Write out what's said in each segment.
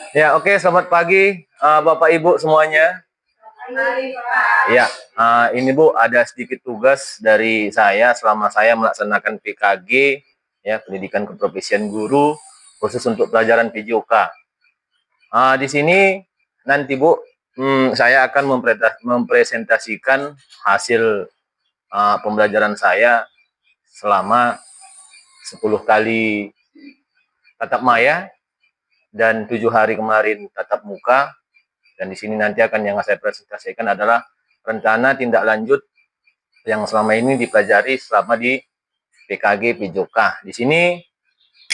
Ya, oke, selamat pagi Bapak Ibu semuanya. Ya, ini Bu ada sedikit tugas dari saya selama saya melaksanakan PKG, ya, Pendidikan Keprofesian Guru, khusus untuk pelajaran PJOK. Di sini nanti Bu, saya akan mempresentasikan hasil pembelajaran saya selama 10 kali tatap maya dan 7 hari kemarin tatap muka. Dan di sini nanti akan yang saya presentasikan adalah rencana tindak lanjut yang selama ini dipelajari selama di PKG PJOK. Di sini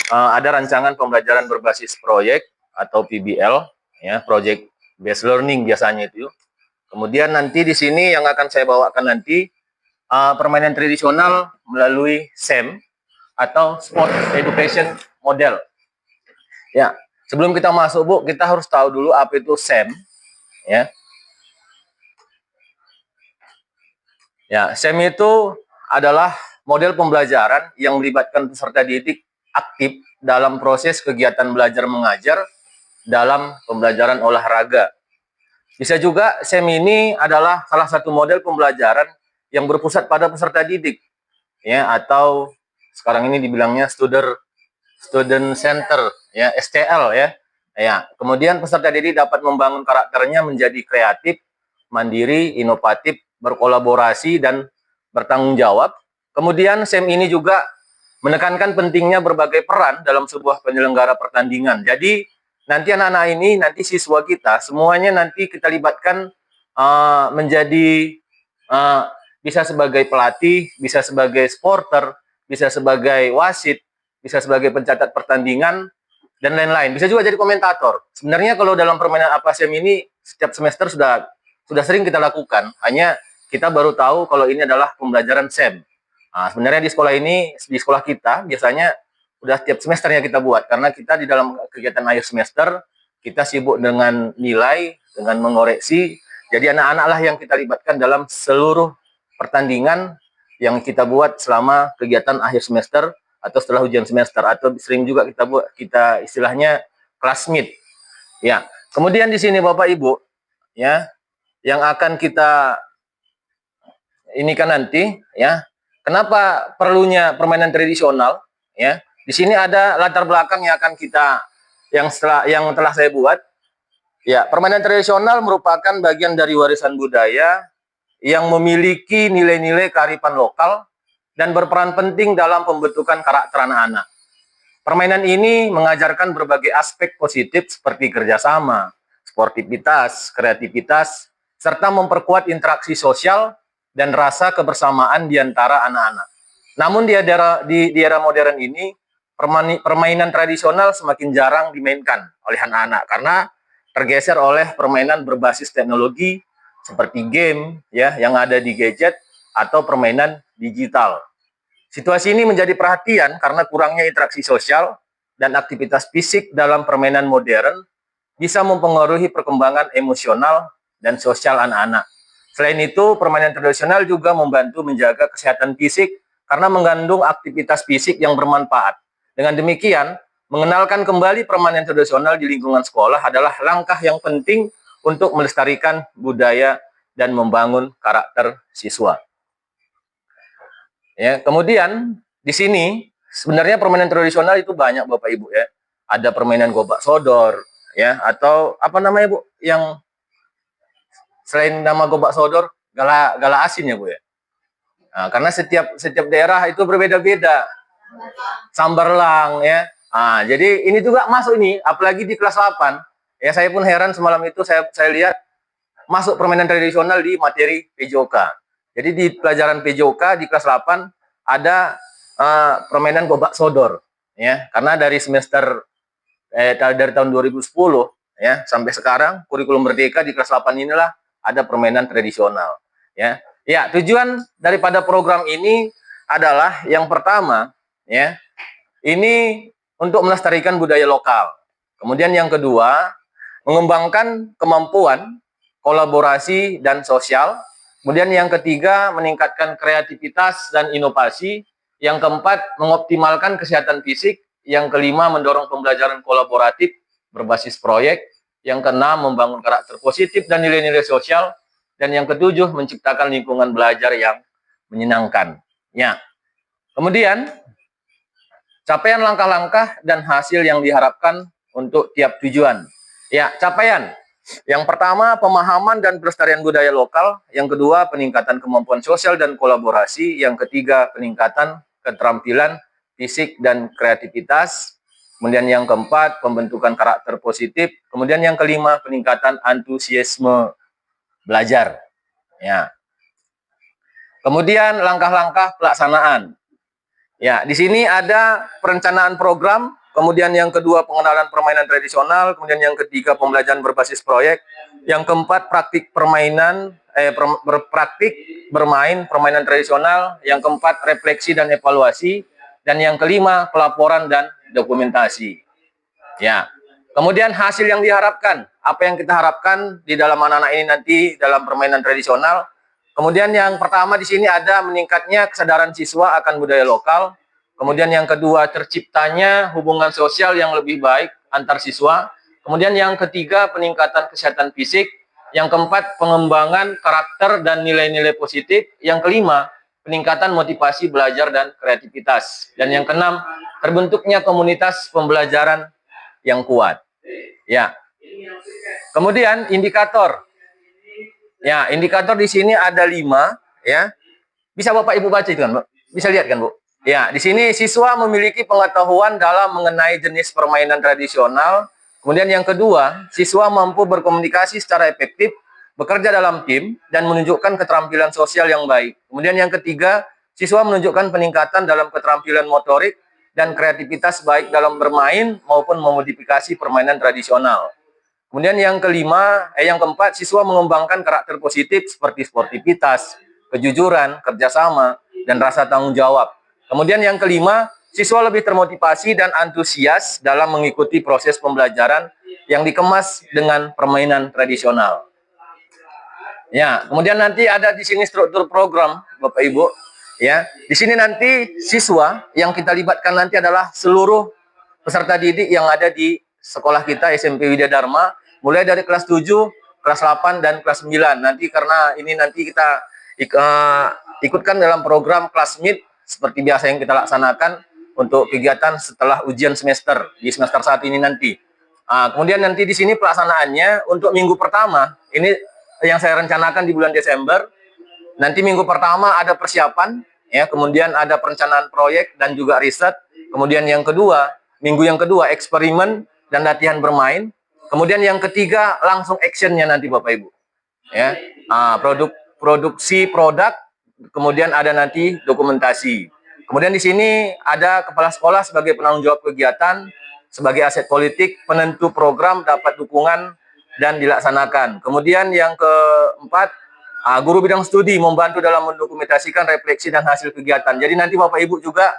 ada rancangan pembelajaran berbasis proyek atau PBL, ya, Project Based Learning biasanya itu. Kemudian nanti di sini yang akan saya bawakan nanti permainan tradisional melalui SEM atau Sport Education Model. Ya, sebelum kita masuk Bu, kita harus tahu dulu apa itu SEM. Ya, SEM itu adalah model pembelajaran yang melibatkan peserta didik aktif dalam proses kegiatan belajar mengajar dalam pembelajaran olahraga. Bisa juga SEM ini adalah salah satu model pembelajaran yang berpusat pada peserta didik, ya, atau sekarang ini dibilangnya student center, ya, STL, ya. Ya, kemudian peserta didik dapat membangun karakternya menjadi kreatif, mandiri, inovatif, berkolaborasi, dan bertanggung jawab. Kemudian SEM ini juga menekankan pentingnya berbagai peran dalam sebuah penyelenggara pertandingan. Jadi nanti anak-anak ini, nanti siswa kita, semuanya nanti kita libatkan menjadi bisa sebagai pelatih, bisa sebagai supporter, bisa sebagai wasit, bisa sebagai pencatat pertandingan, dan lain-lain. Bisa juga jadi komentator. Sebenarnya kalau dalam permainan APASEM ini setiap semester sudah sering kita lakukan. Hanya kita baru tahu kalau ini adalah pembelajaran SEM. Sebenarnya di sekolah ini, di sekolah kita biasanya udah setiap semesternya kita buat, karena kita di dalam kegiatan akhir semester kita sibuk dengan nilai, dengan mengoreksi. Jadi anak-anak lah yang kita libatkan dalam seluruh pertandingan yang kita buat selama kegiatan akhir semester atau setelah ujian semester, atau sering juga kita istilahnya class meet. Ya. Kemudian di sini Bapak Ibu, ya, yang akan kita ini kan nanti, ya. Kenapa perlunya permainan tradisional, ya? Di sini ada latar belakang yang akan kita yang telah saya buat. Ya, permainan tradisional merupakan bagian dari warisan budaya yang memiliki nilai-nilai kearifan lokal dan berperan penting dalam pembentukan karakter anak-anak. Permainan ini mengajarkan berbagai aspek positif seperti kerjasama, sportivitas, kreativitas, serta memperkuat interaksi sosial dan rasa kebersamaan di antara anak-anak. Namun di era modern ini, permainan tradisional semakin jarang dimainkan oleh anak-anak karena tergeser oleh permainan berbasis teknologi seperti game, ya, yang ada di gadget atau permainan digital. Situasi ini menjadi perhatian karena kurangnya interaksi sosial dan aktivitas fisik dalam permainan modern bisa mempengaruhi perkembangan emosional dan sosial anak-anak. Selain itu, permainan tradisional juga membantu menjaga kesehatan fisik karena mengandung aktivitas fisik yang bermanfaat. Dengan demikian, mengenalkan kembali permainan tradisional di lingkungan sekolah adalah langkah yang penting untuk melestarikan budaya dan membangun karakter siswa. Ya, kemudian di sini sebenarnya permainan tradisional itu banyak Bapak Ibu, ya. Ada permainan gobak sodor, ya, atau apa namanya Bu, yang selain nama gobak sodor, gala asin ya Bu, ya. Nah, karena setiap daerah itu berbeda-beda. Sambarlang, ya. Jadi ini juga masuk ini, apalagi di kelas 8. Ya, saya pun heran semalam itu saya lihat masuk permainan tradisional di materi PJOK. Jadi di pelajaran PJOK di kelas 8 ada permainan gobak sodor, ya. Karena dari dari tahun 2010, ya, sampai sekarang kurikulum Merdeka di kelas 8 inilah ada permainan tradisional, ya. Ya, tujuan daripada program ini adalah yang pertama, ya, ini untuk melestarikan budaya lokal. Kemudian yang kedua, mengembangkan kemampuan kolaborasi dan sosial Kemudian yang ketiga, meningkatkan kreativitas dan inovasi. Yang keempat, mengoptimalkan kesehatan fisik. Yang kelima, mendorong pembelajaran kolaboratif berbasis proyek. Yang keenam, membangun karakter positif dan nilai-nilai sosial. Dan yang ketujuh, menciptakan lingkungan belajar yang menyenangkan. Ya. Kemudian, capaian langkah-langkah dan hasil yang diharapkan untuk tiap tujuan. Ya, capaian. Yang pertama, pemahaman dan pelestarian budaya lokal. Yang kedua, peningkatan kemampuan sosial dan kolaborasi. Yang ketiga, peningkatan keterampilan fisik dan kreativitas. Kemudian yang keempat, pembentukan karakter positif. Kemudian yang kelima, peningkatan antusiasme belajar. Ya. Kemudian langkah-langkah pelaksanaan. Ya, di sini ada perencanaan program, kemudian yang kedua pengenalan permainan tradisional, kemudian yang ketiga pembelajaran berbasis proyek, yang keempat praktik permainan, praktik bermain permainan tradisional, yang keempat refleksi dan evaluasi, dan yang kelima pelaporan dan dokumentasi. Ya, kemudian hasil yang diharapkan, apa yang kita harapkan di dalam anak-anak ini nanti dalam permainan tradisional. Kemudian yang pertama di sini ada meningkatnya kesadaran siswa akan budaya lokal. Kemudian yang kedua, terciptanya hubungan sosial yang lebih baik antar siswa. Kemudian yang ketiga, peningkatan kesehatan fisik. Yang keempat, pengembangan karakter dan nilai-nilai positif. Yang kelima, peningkatan motivasi belajar dan kreativitas. Dan yang keenam, terbentuknya komunitas pembelajaran yang kuat. Ya. Kemudian indikator. Ya, indikator di sini ada 5, ya. Bisa Bapak Ibu baca itu kan, Bu? Bisa lihat kan, Bu? Ya, di sini siswa memiliki pengetahuan dalam mengenai jenis permainan tradisional. Kemudian yang kedua, siswa mampu berkomunikasi secara efektif, bekerja dalam tim, dan menunjukkan keterampilan sosial yang baik. Kemudian yang ketiga, siswa menunjukkan peningkatan dalam keterampilan motorik dan kreativitas baik dalam bermain maupun memodifikasi permainan tradisional. Kemudian yang keempat, siswa mengembangkan karakter positif seperti sportivitas, kejujuran, kerjasama, dan rasa tanggung jawab. Kemudian yang kelima, siswa lebih termotivasi dan antusias dalam mengikuti proses pembelajaran yang dikemas dengan permainan tradisional. Ya, kemudian nanti ada di sini struktur program, Bapak Ibu. Ya, di sini nanti siswa yang kita libatkan nanti adalah seluruh peserta didik yang ada di sekolah kita SMP Widya Dharma, mulai dari kelas 7, kelas 8, dan kelas 9. Nanti karena ini nanti kita ikutkan dalam program Classmeet seperti biasa yang kita laksanakan untuk kegiatan setelah ujian semester di semester 1 ini nanti. Kemudian nanti di sini pelaksanaannya untuk minggu pertama, ini yang saya rencanakan di bulan Desember. Nanti minggu pertama ada persiapan, ya, kemudian ada perencanaan proyek dan juga riset. Kemudian yang kedua, minggu yang kedua eksperimen dan latihan bermain. Kemudian yang ketiga langsung actionnya nanti Bapak Ibu. Ya, produksi produk. Kemudian ada nanti dokumentasi. Kemudian di sini ada kepala sekolah sebagai penanggung jawab kegiatan, sebagai aset politik, penentu program dapat dukungan dan dilaksanakan. Kemudian yang keempat, guru bidang studi membantu dalam mendokumentasikan refleksi dan hasil kegiatan. Jadi nanti Bapak Ibu juga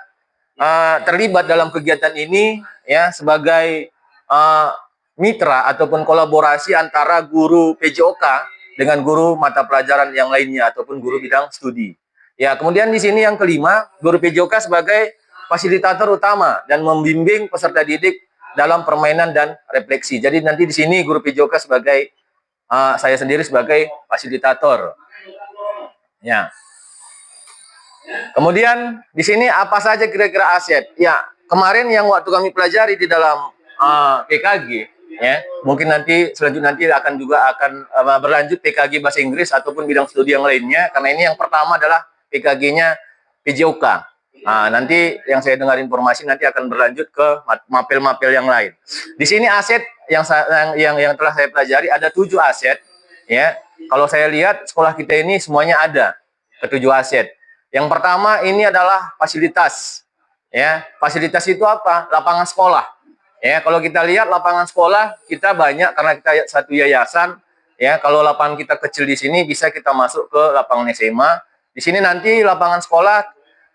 terlibat dalam kegiatan ini, ya, sebagai mitra ataupun kolaborasi antara guru PJOK dengan guru mata pelajaran yang lainnya ataupun guru bidang studi. Ya, kemudian di sini yang kelima, guru PJOK sebagai fasilitator utama dan membimbing peserta didik dalam permainan dan refleksi. Jadi nanti di sini guru PJOK sebagai saya sendiri sebagai fasilitator. Ya. Kemudian di sini apa saja kira-kira aset? Ya, kemarin yang waktu kami pelajari di dalam PKG, ya, mungkin nanti selanjutnya nanti akan berlanjut PKG bahasa Inggris ataupun bidang studi yang lainnya. Karena ini yang pertama adalah PKG-nya PJOK. Nanti yang saya dengar informasi nanti akan berlanjut ke mapel-mapel yang lain. Di sini aset yang telah saya pelajari ada 7 aset, ya. Kalau saya lihat sekolah kita ini semuanya ada ke-7 aset. Yang pertama ini adalah fasilitas. Ya, fasilitas itu apa? Lapangan sekolah. Ya, kalau kita lihat lapangan sekolah kita banyak karena kita satu yayasan. Ya, kalau lapangan kita kecil di sini bisa kita masuk ke lapangan SMA. Di sini nanti lapangan sekolah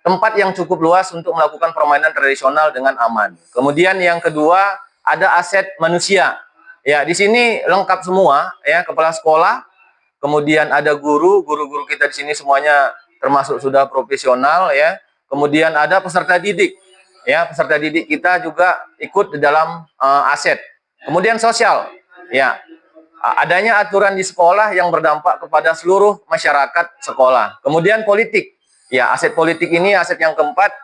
tempat yang cukup luas untuk melakukan permainan tradisional dengan aman. Kemudian yang kedua ada aset manusia. Ya, di sini lengkap semua, ya, kepala sekolah, kemudian ada guru-guru kita di sini semuanya termasuk sudah profesional ya. Kemudian ada peserta didik. Ya, peserta didik kita juga ikut di dalam aset. Kemudian sosial. Ya, adanya aturan di sekolah yang berdampak kepada seluruh masyarakat sekolah. Kemudian politik. Ya, aset politik ini aset yang keempat.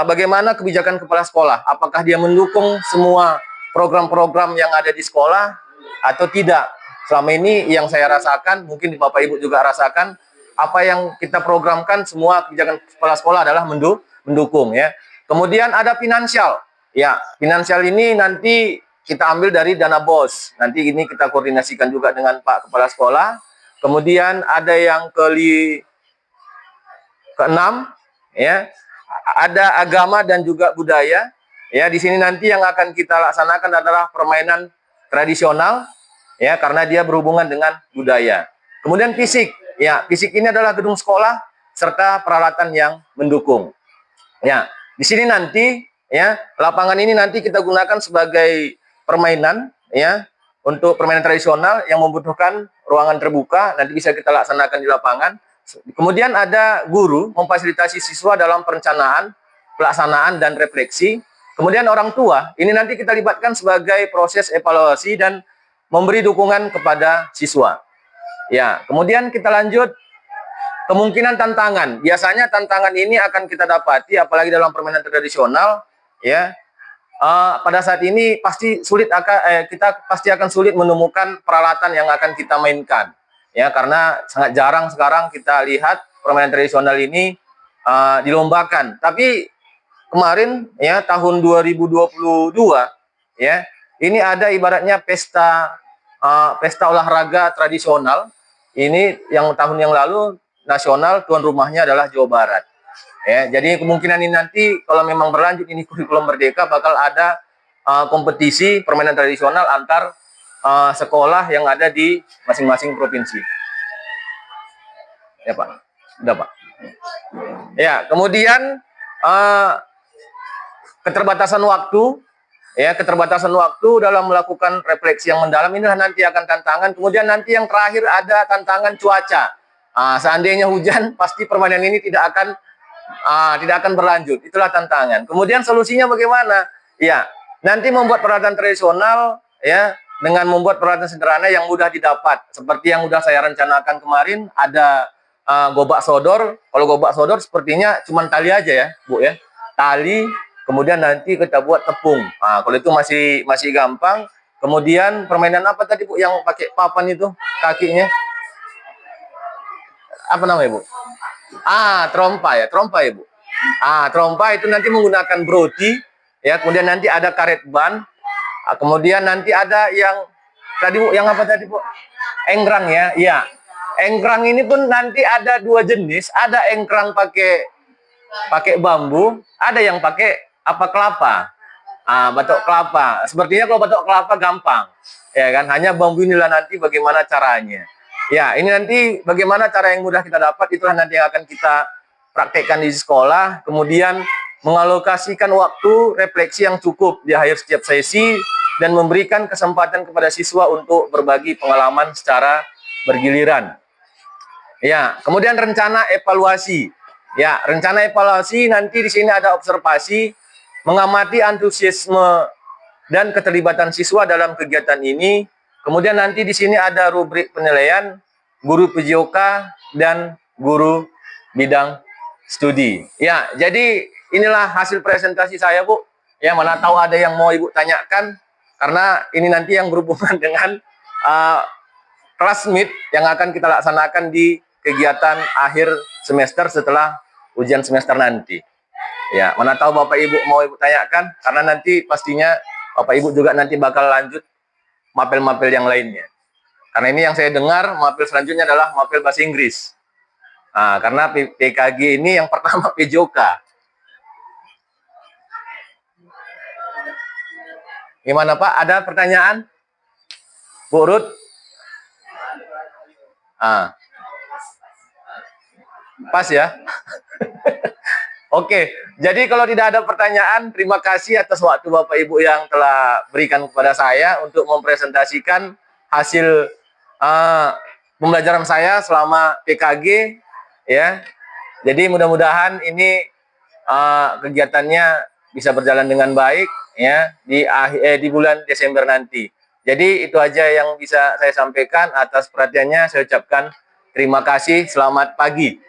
Bagaimana kebijakan kepala sekolah? Apakah dia mendukung semua program-program yang ada di sekolah atau tidak? Selama ini yang saya rasakan, mungkin Bapak Ibu juga rasakan, apa yang kita programkan semua kebijakan kepala sekolah adalah mendukung ya. Kemudian ada finansial. Ya, finansial ini nanti kita ambil dari dana BOS. Nanti ini kita koordinasikan juga dengan Pak Kepala Sekolah. Kemudian ada yang keenam ya. Ada agama dan juga budaya. Ya, di sini nanti yang akan kita laksanakan adalah permainan tradisional ya, karena dia berhubungan dengan budaya. Kemudian fisik. Ya, fisik ini adalah gedung sekolah serta peralatan yang mendukung. Ya, di sini nanti ya, lapangan ini nanti kita gunakan sebagai permainan ya, untuk permainan tradisional yang membutuhkan ruangan terbuka, nanti bisa kita laksanakan di lapangan. Kemudian ada guru memfasilitasi siswa dalam perencanaan, pelaksanaan, dan refleksi. Kemudian orang tua, ini nanti kita libatkan sebagai proses evaluasi dan memberi dukungan kepada siswa. Ya, kemudian kita lanjut, kemungkinan tantangan. Biasanya tantangan ini akan kita dapati, apalagi dalam permainan tradisional, ya. Pada saat ini pasti sulit kita pasti akan sulit menemukan peralatan yang akan kita mainkan. Ya, karena sangat jarang sekarang kita lihat permainan tradisional ini dilombakan. Tapi kemarin ya tahun 2022 ya, ini ada ibaratnya pesta olahraga tradisional. Ini yang tahun yang lalu nasional, tuan rumahnya adalah Jawa Barat. Ya, jadi kemungkinan ini nanti kalau memang berlanjut ini kurikulum merdeka bakal ada kompetisi permainan tradisional antar sekolah yang ada di masing-masing provinsi. Ya Pak, udah Pak. Ya, kemudian keterbatasan waktu, ya keterbatasan waktu dalam melakukan refleksi yang mendalam inilah nanti akan tantangan. Kemudian nanti yang terakhir ada tantangan cuaca. Seandainya hujan, pasti permainan ini tidak akan berlanjut. Itulah tantangan. Kemudian solusinya bagaimana? Ya, nanti membuat peralatan tradisional ya, dengan membuat peralatan sederhana yang mudah didapat. Seperti yang sudah saya rencanakan kemarin, ada gobak sodor. Kalau gobak sodor sepertinya cuma tali aja ya, Bu ya. Tali, kemudian nanti kita buat tepung. Kalau itu masih gampang. Kemudian permainan apa tadi Bu yang pakai papan itu kakinya? Apa namanya Bu? Trompa ya, Bu. Trompa itu nanti menggunakan brodi ya, kemudian nanti ada karet ban. Kemudian nanti ada yang tadi Bu, yang apa tadi Bu? Enggrang ya. Iya. Enggrang ini pun nanti ada dua jenis, ada enggrang pakai bambu, ada yang pakai kelapa. Batok kelapa. Sepertinya kalau batok kelapa gampang. Ya kan? Hanya bambu inilah nanti bagaimana caranya. Ya, ini nanti bagaimana cara yang mudah kita dapat, itulah nanti yang akan kita praktekkan di sekolah. Kemudian mengalokasikan waktu refleksi yang cukup di akhir setiap sesi dan memberikan kesempatan kepada siswa untuk berbagi pengalaman secara bergiliran. Ya, kemudian rencana evaluasi. Ya, rencana evaluasi nanti di sini ada observasi, mengamati antusiasme dan keterlibatan siswa dalam kegiatan ini. Kemudian nanti di sini ada rubrik penilaian, guru PJOK dan guru bidang studi. Ya, jadi inilah hasil presentasi saya, Bu. Ya, mana tahu ada yang mau Ibu tanyakan, karena ini nanti yang berhubungan dengan kelas meet yang akan kita laksanakan di kegiatan akhir semester setelah ujian semester nanti. Ya, mana tahu Bapak Ibu mau Ibu tanyakan, karena nanti pastinya Bapak Ibu juga nanti bakal lanjut mapel-mapel yang lainnya. Karena ini yang saya dengar, mapel selanjutnya adalah mapel bahasa Inggris. Karena PKG ini yang pertama PJOK. Gimana Pak? Ada pertanyaan? Bu Ruth? Pas ya? Oke, jadi kalau tidak ada pertanyaan, terima kasih atas waktu Bapak Ibu yang telah berikan kepada saya untuk mempresentasikan hasil pembelajaran saya selama PKG ya. Jadi mudah-mudahan ini kegiatannya bisa berjalan dengan baik ya di bulan Desember nanti. Jadi itu aja yang bisa saya sampaikan. Atas perhatiannya saya ucapkan terima kasih. Selamat pagi.